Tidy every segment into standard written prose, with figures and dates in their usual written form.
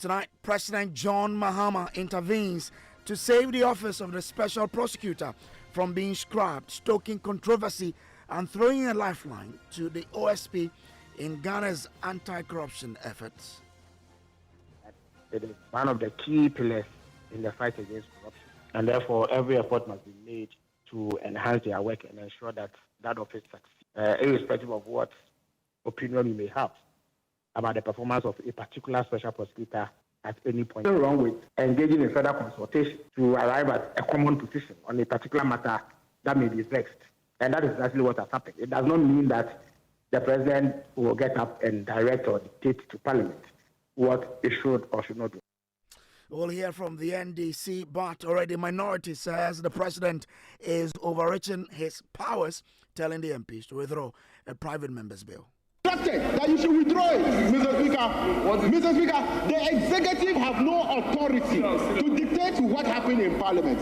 Tonight, President John Mahama intervenes to save the office of the Special Prosecutor from being scrapped, stoking controversy and throwing a lifeline to the OSP in Ghana's anti-corruption efforts. It is one of the key pillars in the fight against corruption, and therefore every effort must be made to enhance their work and ensure that that office succeeds, irrespective of what opinion you may have about the performance of a particular special prosecutor at any point. Nothing wrong with engaging in further consultation to arrive at a common position on a particular matter that may be vexed. And that is exactly what has happened. It does not mean that the president will get up and direct or dictate to Parliament what it should or should not do. We'll hear from the NDC, but already minority says the president is overreaching his powers, telling the MPs to withdraw a private member's bill. That you should withdraw it, Mr. Speaker. Mr. Speaker, the executive have no authority to dictate what happened in Parliament.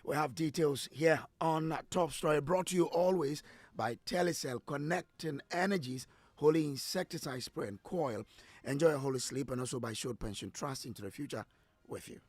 We have details here on Top Story, brought to you always by Telecel, connecting energies, holy insecticide spray and coil. Enjoy a holy sleep, and also by Short Pension Trust into the future with you.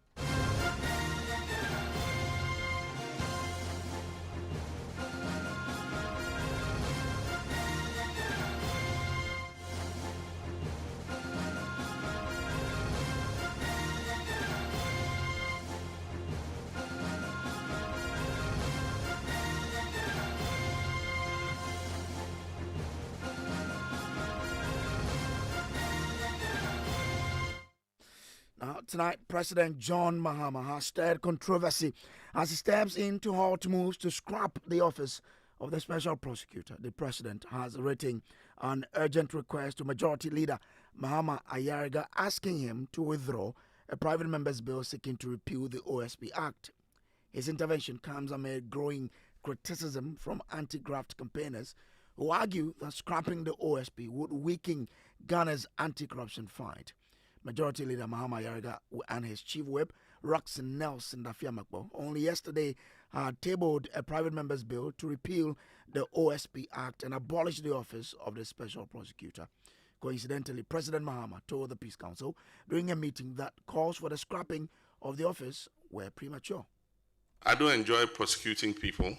Tonight, President John Mahama has stirred controversy as he steps in to halt moves to scrap the office of the Special Prosecutor. The President has written an urgent request to Majority Leader Mahama Ayariga asking him to withdraw a private member's bill seeking to repeal the OSP Act. His intervention comes amid growing criticism from anti-graft campaigners who argue that scrapping the OSP would weaken Ghana's anti-corruption fight. Majority Leader Mahama Ayariga and his Chief Whip, Roxanne Nelson Dafiamakbo, only yesterday had tabled a private member's bill to repeal the OSP Act and abolish the office of the Special Prosecutor. Coincidentally, President Mahama told the Peace Council during a meeting that calls for the scrapping of the office were premature. I don't enjoy prosecuting people,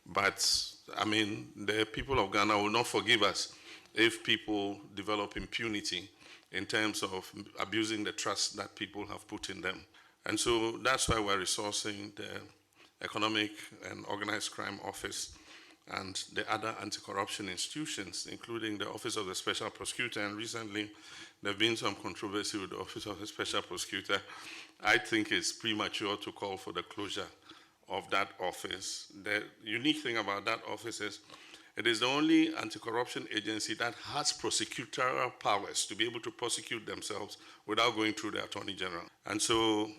but I mean, the people of Ghana will not forgive us if people develop impunity in terms of abusing the trust that people have put in them. And so that's why we're resourcing the Economic and Organized Crime Office and the other anti-corruption institutions, including the Office of the Special Prosecutor. And recently, there have been some controversy with the Office of the Special Prosecutor. I think it's premature to call for the closure of that office. The unique thing about that office is it is the only anti-corruption agency that has prosecutorial powers to be able to prosecute themselves without going through the Attorney General. And so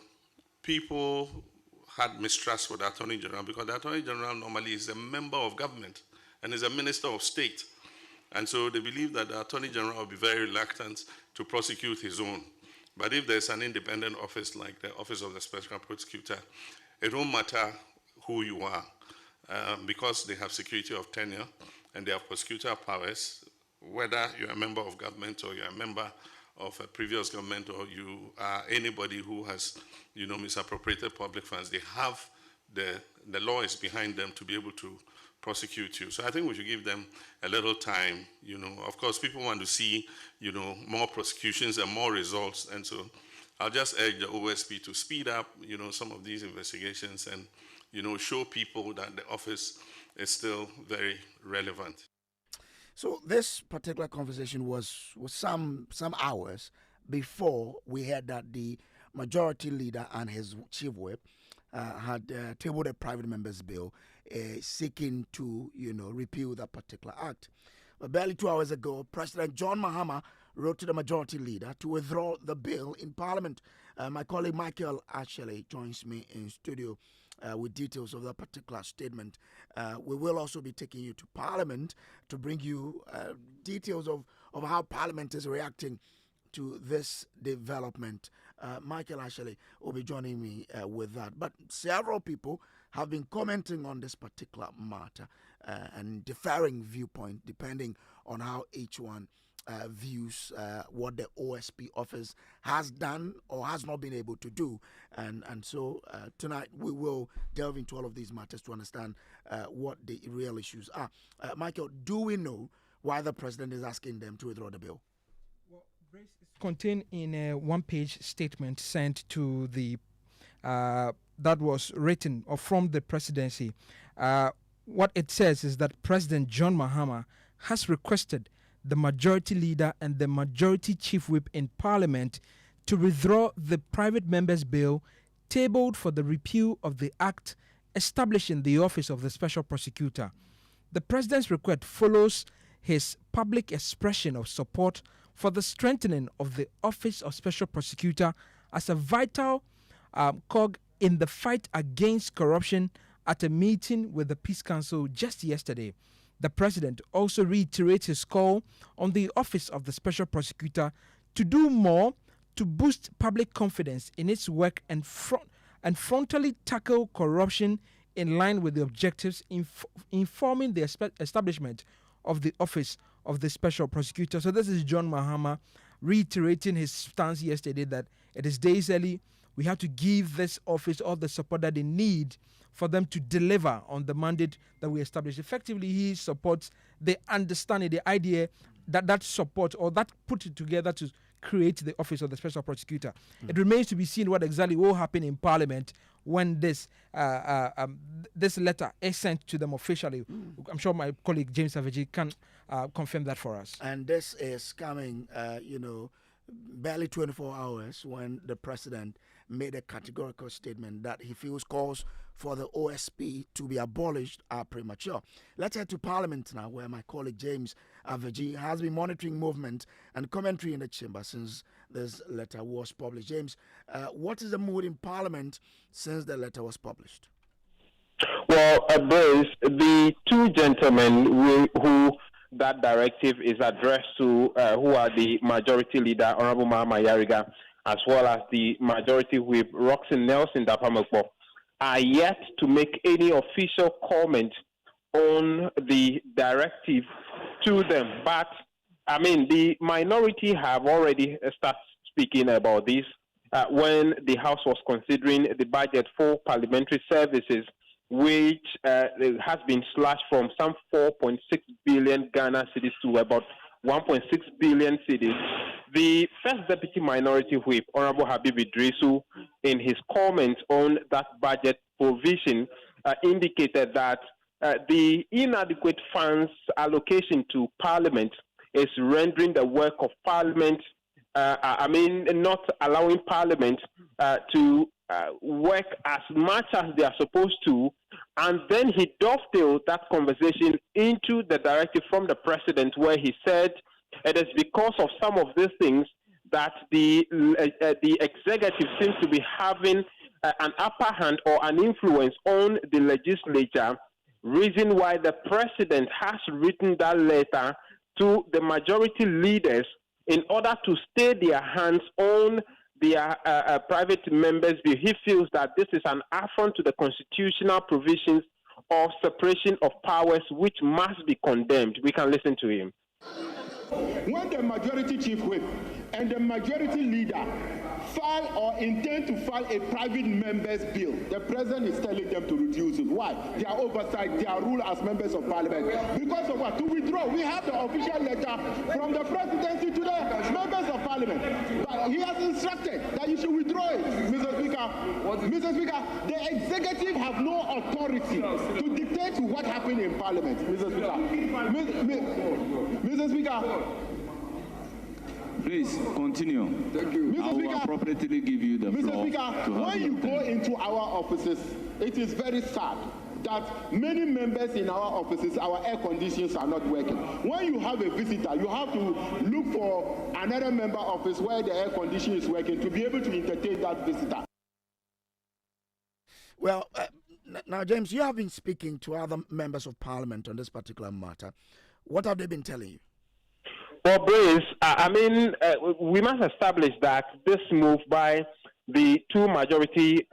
people had mistrust for the Attorney General because the Attorney General normally is a member of government and is a minister of state. And so they believe that the Attorney General will be very reluctant to prosecute his own. But if there's an independent office like the Office of the Special Prosecutor, it won't matter who you are. Because they have security of tenure and they have prosecutorial powers, whether you're a member of government or you're a member of a previous government or you are anybody who has, misappropriated public funds, they have the law is behind them to be able to prosecute you. So I think we should give them a little time. Of course, people want to see, more prosecutions and more results. And so I'll just urge the OSP to speed up, some of these investigations and show people that the office is still very relevant. So this particular conversation was some hours before we heard that the Majority Leader and his Chief Whip had tabled a private member's bill seeking to, repeal that particular act. But barely 2 hours ago, President John Mahama wrote to the Majority Leader to withdraw the bill in Parliament. My colleague Michael Ashley joins me in studio with details of that particular statement. We will also be taking you to Parliament to bring you details of how Parliament is reacting to this development. Michael Ashley will be joining me with that. But several people have been commenting on this particular matter and differing viewpoint depending on how each one views what the OSP office has done or has not been able to do. And so tonight we will delve into all of these matters to understand what the real issues are. Michael, do we know why the president is asking them to withdraw the bill? Well, Brace is contained in a one-page statement sent to the that was written or from the presidency. What it says is that President John Mahama has requested the majority leader and the majority chief whip in Parliament to withdraw the private members' bill tabled for the repeal of the act establishing the office of the Special Prosecutor. The president's request follows his public expression of support for the strengthening of the office of Special Prosecutor as a vital cog in the fight against corruption at a meeting with the Peace Council just yesterday. The president also reiterates his call on the office of the Special Prosecutor to do more to boost public confidence in its work and frontally tackle corruption in line with the objectives informing the establishment of the office of the Special Prosecutor. So this is John Mahama reiterating his stance yesterday that it is days early. We have to give this office all the support that they need for them to deliver on the mandate that we established. Effectively, he supports the understanding, the idea that support or that put it together to create the office of the Special Prosecutor. It remains to be seen what exactly will happen in Parliament when this letter is sent to them officially. I'm sure my colleague James Aveji can confirm that for us. And this is coming, barely 24 hours when the president made a categorical statement that he feels calls for the OSP to be abolished are premature. Let's head to Parliament now, where my colleague James Aveji has been monitoring movement and commentary in the chamber since this letter was published. James, what is the mood in Parliament since the letter was published? Well, Brace, the two gentlemen who that directive is addressed to, who are the majority leader, Honorable Mahama Yariga, as well as the majority whip, Roxy Nelson Dapamekpo, are yet to make any official comment on the directive to them. But, I mean, the minority have already started speaking about this when the House was considering the budget for parliamentary services, which has been slashed from some 4.6 billion Ghana cedis to about 1.6 billion cedis. The First Deputy Minority Whip, Honorable Habib Idrisu, in his comments on that budget provision, indicated that the inadequate funds allocation to Parliament is rendering the work of Parliament, not allowing Parliament to work as much as they are supposed to. And then he dovetailed that conversation into the directive from the president, where he said it is because of some of these things that the executive seems to be having an upper hand or an influence on the legislature, reason why the president has written that letter to the majority leaders in order to stay their hands on their private members' view. He feels that this is an affront to the constitutional provisions of separation of powers, which must be condemned. We can listen to him. When the majority chief whip and the majority leader file or intend to file a private member's bill, the president is telling them to reduce it. Why? Their oversight, their rule as members of parliament. Because of what? To withdraw. We have the official letter from the presidency to the members of parliament. But he has instructed that you should withdraw it. Mr. Speaker, the executive have no authority to dictate what happened in parliament. Mr. Speaker. Please continue. Thank you. I will appropriately give you the floor. Mr. Speaker, when you go into our offices, it is very sad that many members in our offices, our air conditions are not working. When you have a visitor, you have to look for another member office where the air condition is working to be able to entertain that visitor. Well, now, James, you have been speaking to other members of parliament on this particular matter. What have they been telling you? Well, Brace, we must establish that this move by the two majority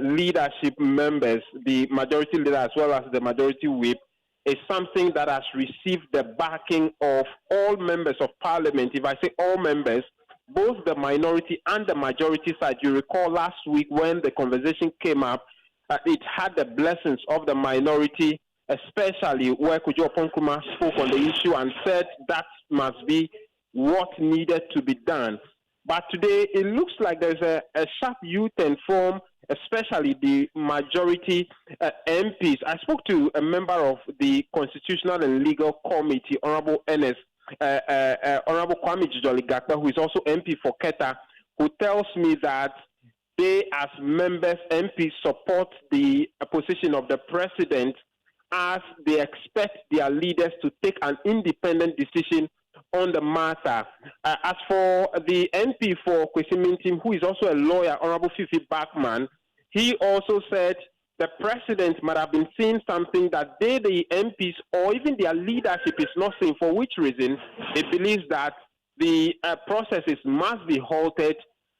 leadership members, the majority leader as well as the majority whip, is something that has received the backing of all members of parliament. If I say all members, both the minority and the majority side. You recall last week when the conversation came up, it had the blessings of the minority, especially where Kojo Ofosu spoke on the issue and said that must be what needed to be done. But today, it looks like there's a sharp U-turn from especially the majority MPs. I spoke to a member of the Constitutional and Legal Committee, Honorable Kwame Jijoli Gakpa, who is also MP for Keta, who tells me that they, as members, MPs, support the position of the president as they expect their leaders to take an independent decision on the matter. As for the MP for Kwesi Mintim, who is also a lawyer, Honorable Fifi Bachman, he also said the president might have been seeing something that they, the MPs, or even their leadership is not seeing, for which reason he believes that the processes must be halted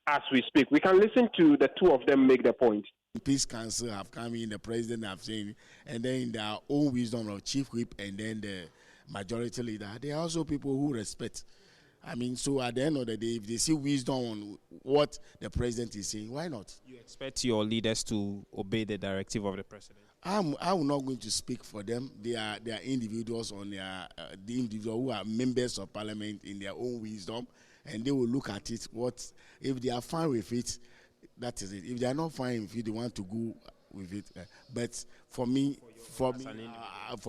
as we speak. We can listen to the two of them make the point. Peace Council have come in, the president have seen, and then in their own wisdom of chief whip and then the majority leader, they are also people who respect. I mean, so at the end of the day, if they see wisdom on what the president is saying, why not? You expect your leaders to obey the directive of the president? I'm not going to speak for them. They are individuals on their the individual who are members of parliament in their own wisdom, and they will look at it. What if they are fine with it? That is it. If they are not fine with it, they want to go with it. But for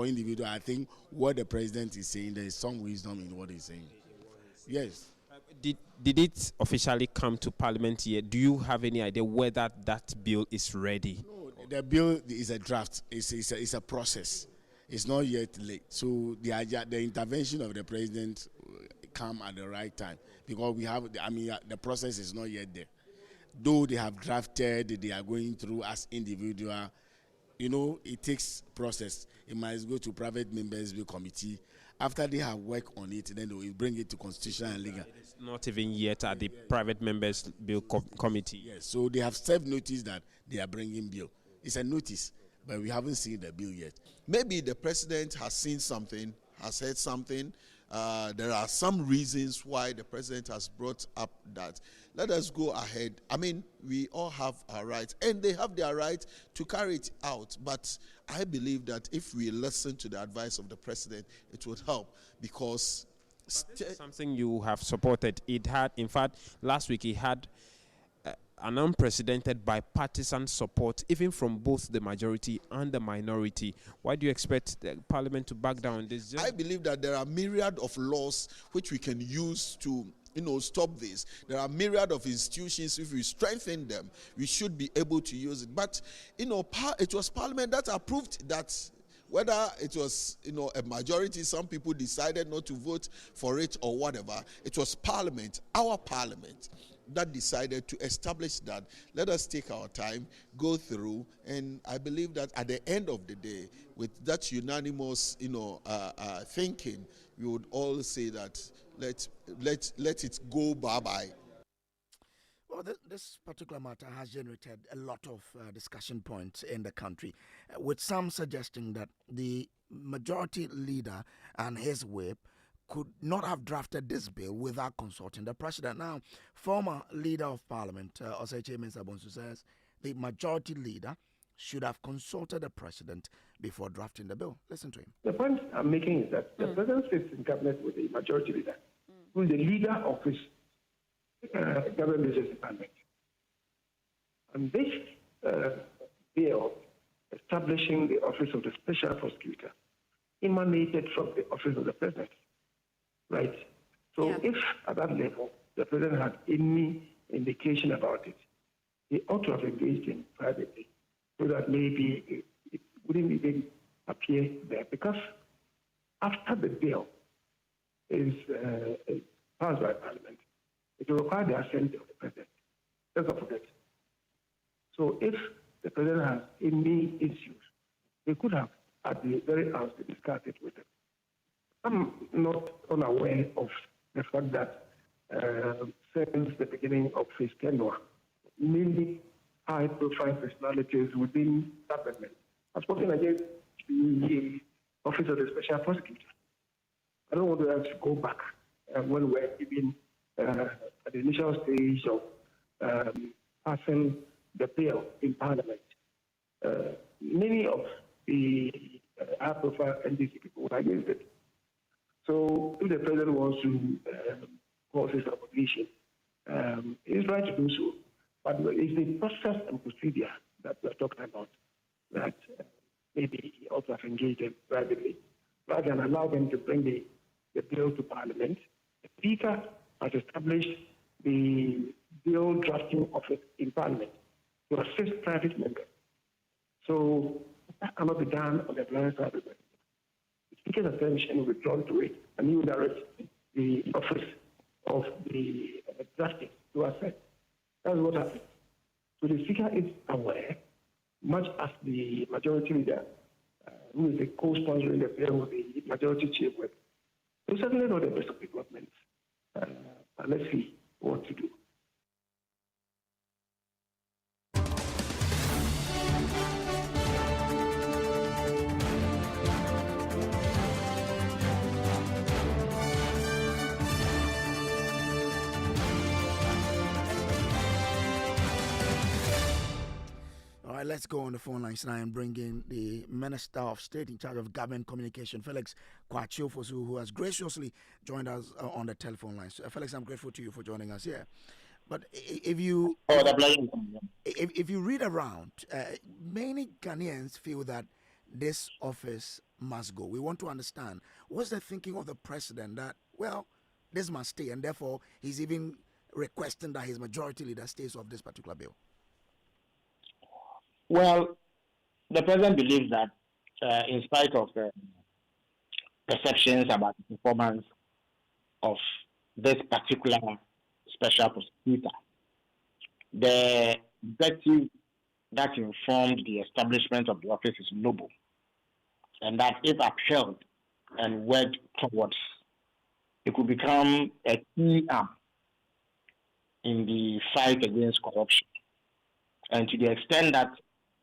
individual, I think what the president is saying, there is some wisdom in what he's saying. Yes. Did it officially come to Parliament yet? Do you have any idea whether that bill is ready? No, the bill is a draft. It's a process. It's not yet late. So the intervention of the president come at the right time because the process is not yet there. Though they have drafted, they are going through as individual. You know, it takes process. It must go to private members bill committee. After they have worked on it, then they will bring it to constitutional and legal. It's not even yet at the private members bill committee. Yes, so they have served notice that they are bringing bill. It's a notice, but we haven't seen the bill yet. Maybe the president has seen something, has heard something. There are some reasons why the president has brought up that. Let us go ahead. I mean, we all have our rights, and they have their right to carry it out. But I believe that if we listen to the advice of the president, it would help because something you have supported. It had, in fact, last week it had an unprecedented bipartisan support, even from both the majority and the minority. Why do you expect the Parliament to back down this? I believe that there are myriad of laws which we can use to stop this. There are myriad of institutions. If we strengthen them, we should be able to use it. But, it was Parliament that approved that. Whether it was, a majority, some people decided not to vote for it or whatever, it was Parliament, our Parliament, that decided to establish that. Let us take our time, go through, and I believe that at the end of the day, with that unanimous, thinking, we would all say that let it go bye-bye. Well, this particular matter has generated a lot of discussion points in the country, with some suggesting that the majority leader and his whip could not have drafted this bill without consulting the president. Now, former leader of parliament, Oseche Mensah-Bonsu, says the majority leader should have consulted the president before drafting the bill. Listen to him. The point I'm making is that the president sits in cabinet with the majority leader, who is the leader of his government business department. And this bill establishing the office of the Special Prosecutor emanated from the office of the president. Right. So if at that level the president had any indication about it, he ought to have engaged him privately so that maybe it wouldn't even appear there. Because after the bill is passed by Parliament, it will require the assent of the president. Let's not forget. So if the president has any issues, they could have at the very outset discussed it with him. I'm not unaware of the fact that since the beginning of his tenure, mainly high-profile personalities within government have spoken against the Office of the Special Prosecutor. I don't want to have to go back when we're even at the initial stage of passing the bill in Parliament. Many of the high-profile NDC people were against it. So if the president wants to cause this opposition, he's right to do so. But it's the process and procedure that we're talking about that maybe he also has engaged them privately, rather than allow them to bring the bill to Parliament. The Speaker has established the bill drafting office in Parliament to assist private members. So that cannot be done on the blind side of it. The Speaker's attention will be drawn to it, and he will direct the office of the drafting to assess. That's what happened. So the Speaker is aware, much as the majority leader, who is the co-sponsoring the bill with the majority chief with. So certainly not the best of the government. But let's see what to do. All right, let's go on the phone lines now and bring in the Minister of State in charge of Government Communication, Felix Kwakye Ofosu, who has graciously joined us on the telephone line. So, Felix, I'm grateful to you for joining us here. But if you read around, many Ghanaians feel that this office must go. We want to understand what's the thinking of the president that, well, this must stay, and therefore he's even requesting that his majority leader stays off this particular bill. Well, the president believes that in spite of the perceptions about the performance of this particular special prosecutor, the objective that informed the establishment of the office is noble, and that if upheld and worked towards, it could become a key arm in the fight against corruption. And to the extent that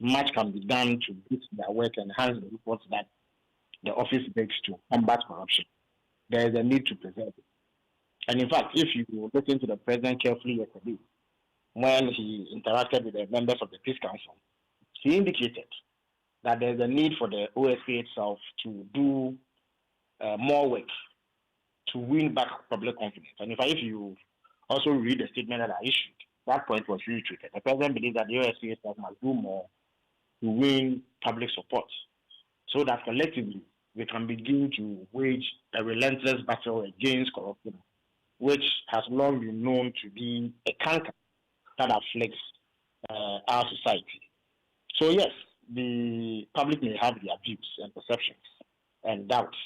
much can be done to boost their work and enhance the efforts that the office makes to combat corruption, there is a need to preserve it. And in fact, if you look into the president carefully yesterday, when he interacted with the members of the Peace Council, he indicated that there is a need for the OSP itself to do more work to win back public confidence. And in fact, if you also read the statement that I issued, that point was reiterated. The president believes that the OSP itself must do more to win public support so that collectively we can begin to wage a relentless battle against corruption, which has long been known to be a canker that afflicts our society. So yes, the public may have their views and perceptions and doubts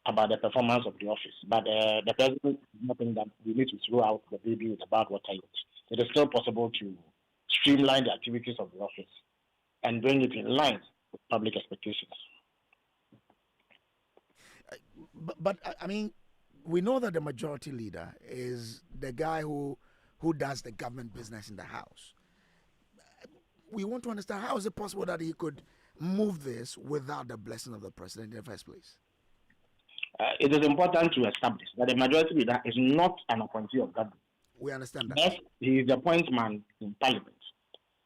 about the performance of the office, but the president is nothing that we need to throw out the baby with the bathwater yet. It is still possible to streamline the activities of the office and bring it in line with public expectations. But I mean, we know that the majority leader is the guy who does the government business in the House. We want to understand, how is it possible that he could move this without the blessing of the president in the first place? It is important to establish that the majority leader is not an appointee of government. We understand that. Yes, he is the appointment in Parliament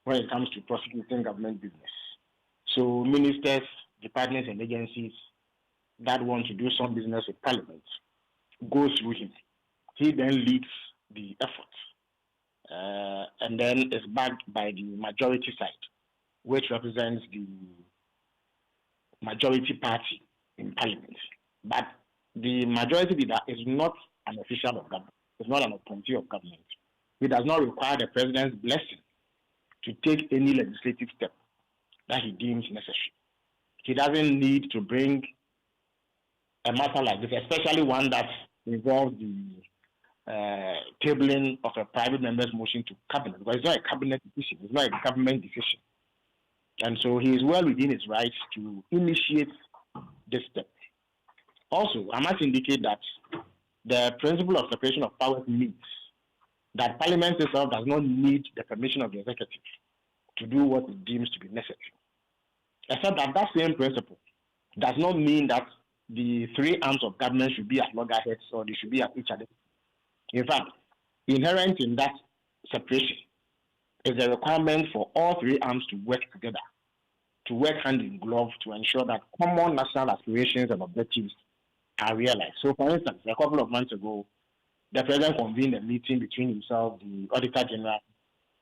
when it comes to prosecuting government business. So ministers, departments, and agencies that want to do some business with Parliament go through him. He then leads the effort, and then is backed by the majority side, which represents the majority party in Parliament. But the majority leader is not an official of government. Is not an appointee of government. He does not require the president's blessing to take any legislative step that he deems necessary. He doesn't need to bring a matter like this, especially one that involves the tabling of a private member's motion to cabinet, because it's not a cabinet decision, it's not a government decision. And so he is well within his rights to initiate this step. Also, I must indicate that the principle of separation of powers means that Parliament itself does not need the permission of the executive to do what it deems to be necessary. Except that that same principle does not mean that the three arms of government should be at loggerheads or they should be at each other. In fact, inherent in that separation is a requirement for all three arms to work together, to work hand in glove to ensure that common national aspirations and objectives are realized. So, for instance, a couple of months ago, the president convened a meeting between himself, the Auditor General,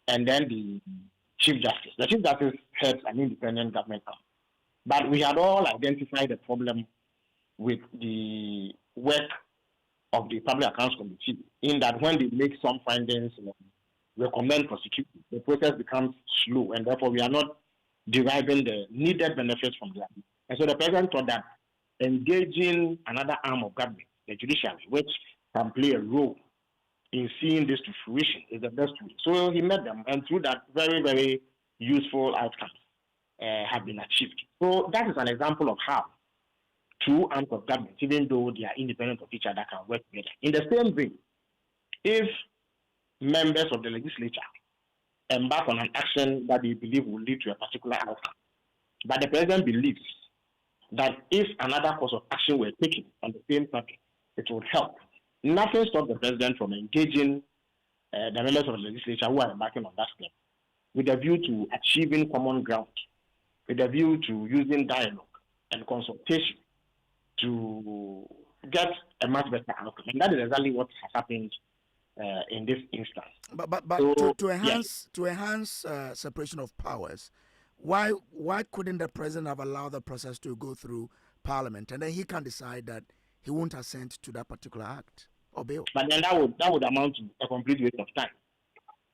and then the Chief Justice. The Chief Justice heads an independent government arm. But we had all identified the problem with the work of the Public Accounts Committee, in that when they make some findings and recommend prosecution, the process becomes slow, and therefore we are not deriving the needed benefits from that. And so the president thought that engaging another arm of government, the judiciary, which can play a role in seeing this to fruition, is the best way. So he met them, and through that, very, very useful outcomes have been achieved. So that is an example of how two arms of government, even though they are independent of each other, can work together. In the same way, if members of the legislature embark on an action that they believe will lead to a particular outcome, but the president believes that if another course of action were taken on the same subject, it would help. Nothing stops the president from engaging the members of the legislature who are embarking on that step with a view to achieving common ground, with a view to using dialogue and consultation to get a much better outcome. And that is exactly what has happened in this instance. But so, to enhance separation of powers, why couldn't the president have allowed the process to go through Parliament, and then he can decide that he won't assent to that particular act or bill? But then that would amount to a complete waste of time.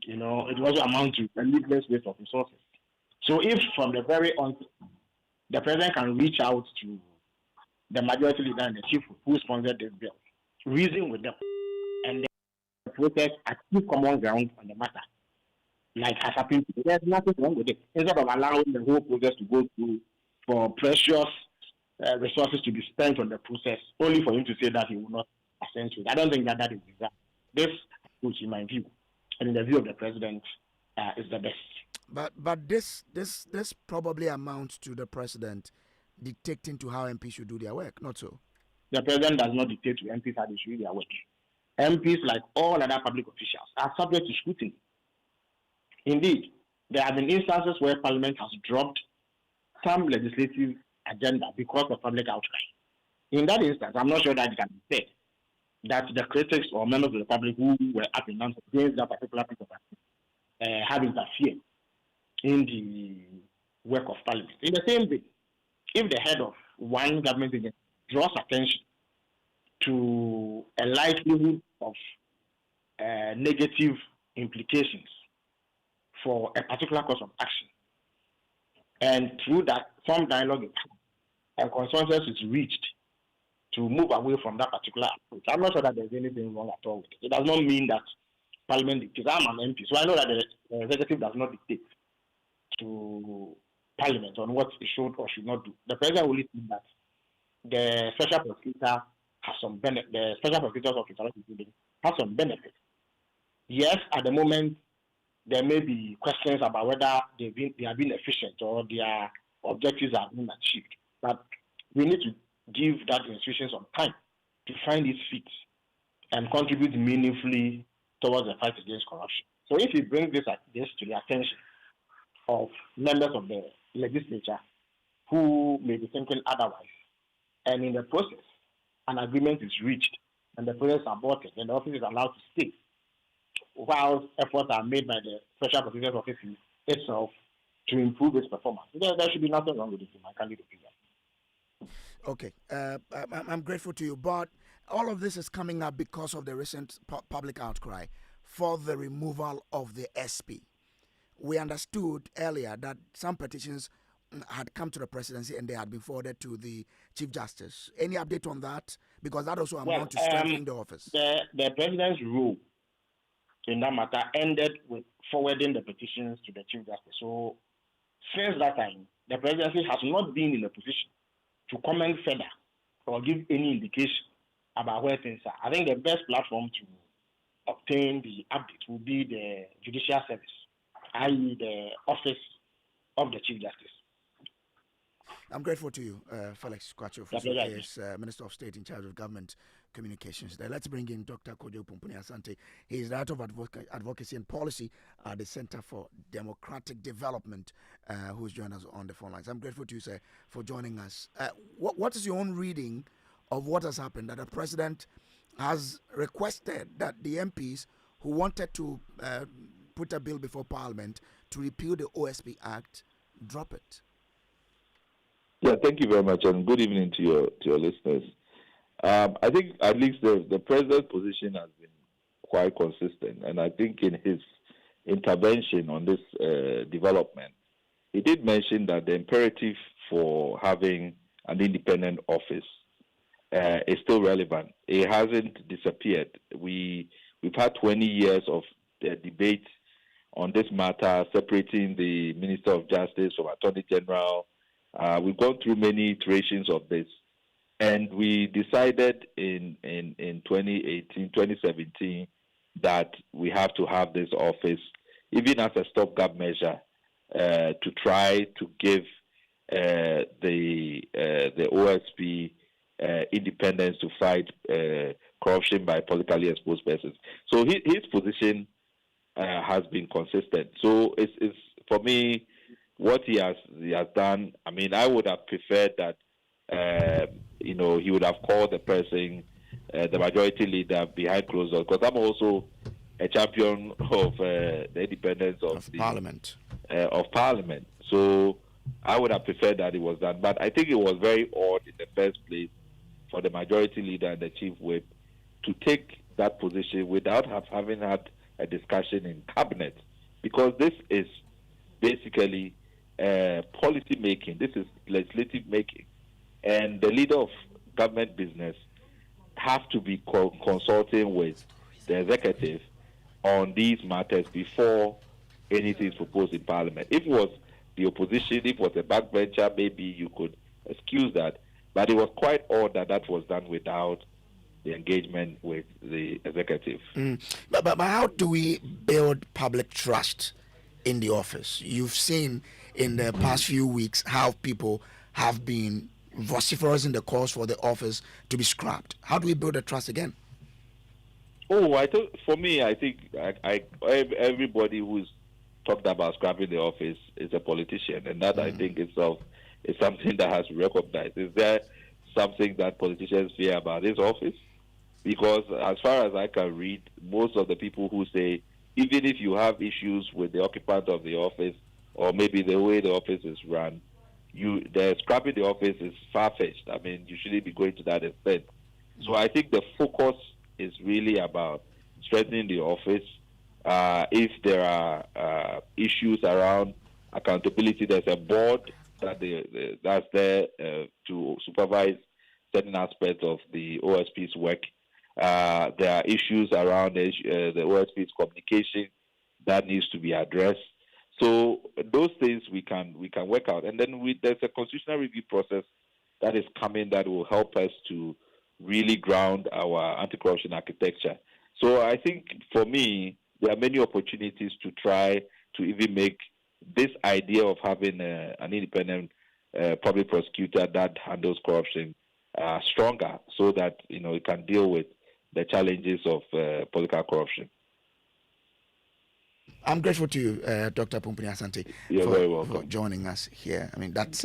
It would also amount to a needless waste of resources. So if from the very onset, the president can reach out to the majority leader and the chief who sponsored this bill, reason with them, and the process achieve common ground on the matter, like has happened, there's nothing wrong with it. Instead of allowing the whole process to go through for precious resources to be spent on the process, only for him to say that he will not assent to it. I don't think that is exact. This, which in my view, and in the view of the president, is the best. But this probably amounts to the president dictating to how MPs should do their work, not so? The president does not dictate to MPs how they should do their work. MPs, like all other public officials, are subject to scrutiny. Indeed, there have been instances where Parliament has dropped some legislative agenda because of public outcry. In that instance, I'm not sure that it can be said that the critics or members of the public who were up in arms against that particular piece of action have interfered in the work of Parliament. In the same way, if the head of one government agency draws attention to a likelihood of negative implications for a particular course of action, and through that some dialogue and consensus is reached to move away from that particular approach, I'm not sure that there's anything wrong at all with it. It does not mean that Parliament dictates. I'm an MP, so I know that the executive does not dictate to Parliament on what it should or should not do. The president will listen that the special prosecutor has some benefit. The special prosecutor's office has some benefit. Yes, at the moment there may be questions about whether they have been efficient or their objectives have been achieved, but we need to give that institution some time to find its feet and contribute meaningfully towards the fight against corruption. So if you bring this to the attention of members of the legislature who may be thinking otherwise, and in the process an agreement is reached and the process is aborted and the office is allowed to stay, while efforts are made by the Special Prosecutor's Office itself to improve its performance, there should be nothing wrong with it, in my candid opinion. Okay, I'm grateful to you, but all of this is coming up because of the recent public outcry for the removal of the SP. We understood earlier that some petitions had come to the presidency and they had been forwarded to the Chief Justice. Any update on that? Because that also amounts to strengthening the office. The president's rule in that matter ended with forwarding the petitions to the Chief Justice. So since that time, the presidency has not been in a position to comment further or give any indication about where things are. I think the best platform to obtain the update will be the Judicial Service, i.e. the Office of the Chief Justice. I'm grateful to you, Felix Kwakye Ofosu, is Minister of State in charge of Government Communications. Let's bring in Dr. Kojo Brace Asante. He is Director of Advocacy and Policy at the Center for Democratic Development, who's joined us on the phone lines. I'm grateful to you, sir, for joining us. What is your own reading of what has happened, that the President has requested that the MPs who wanted to put a bill before Parliament to repeal the OSP Act drop it? Yeah, thank you very much, and good evening to your listeners. I think at least the President's position has been quite consistent, and I think in his intervention on this development, he did mention that the imperative for having an independent office is still relevant. It hasn't disappeared. We've had 20 years of debate on this matter, separating the Minister of Justice from Attorney General. We've gone through many iterations of this, and we decided in 2017, that we have to have this office, even as a stopgap measure, to try to give the OSP independence to fight corruption by politically exposed persons. So his position has been consistent. So it's for me, what he has done. I mean, I would have preferred that he would have called the person, the majority leader, behind closed doors, because I'm also a champion of the independence of Parliament. Of Parliament. So I would have preferred that it was done. But I think it was very odd in the first place for the majority leader and the chief whip to take that position without having had a discussion in cabinet, because this is basically policy making. This is legislative making, and the leader of government business have to be consulting with the executive on these matters before anything is proposed in Parliament. If it was the opposition, if it was a backbencher, maybe you could excuse that, but it was quite odd that was done without the engagement with the executive. But how do we build public trust in the office? You've seen in the past few weeks how people have been vociferous in the calls for the office to be scrapped. How do we build the trust again? I think everybody who's talked about scrapping the office is a politician, and that I think itself is something that has to be recognized. Is there something that politicians fear about this office? Because as far as I can read, most of the people who say, even if you have issues with the occupant of the office, or maybe the way the office is run, the scrapping the office is far-fetched. I mean, you shouldn't be going to that extent. So I think the focus is really about strengthening the office. If there are issues around accountability, there's a board that's there to supervise certain aspects of the OSP's work. There are issues around the OSP's communication that needs to be addressed. So those things we can work out, and then there's a constitutional review process that is coming that will help us to really ground our anti-corruption architecture. So I think for me, there are many opportunities to try to even make this idea of having an independent public prosecutor that handles corruption stronger, so that it can deal with the challenges of political corruption. I'm grateful to you, Dr. Pumpuni Asante, very welcome for joining us here. I mean, that's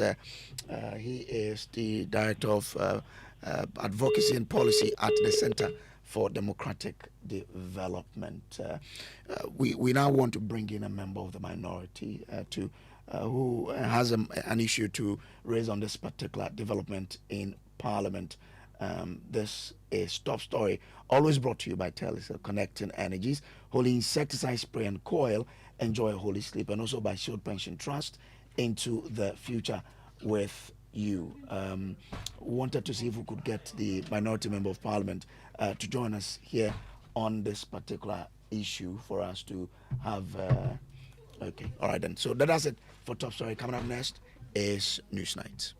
he is the Director of Advocacy and Policy at the Center for Democratic Development. We now want to bring in a member of the minority who has an issue to raise on this particular development in Parliament. This is Top Story, always brought to you by Telecel Connecting Energies, Holy Insecticide Spray and Coil, Enjoy a Holy Sleep, and also by Shield Pension Trust, Into the Future with You. Wanted to see if we could get the minority member of Parliament to join us here on this particular issue for us to have. Okay, all right then. So that's it for Top Story. Coming up next is News Night.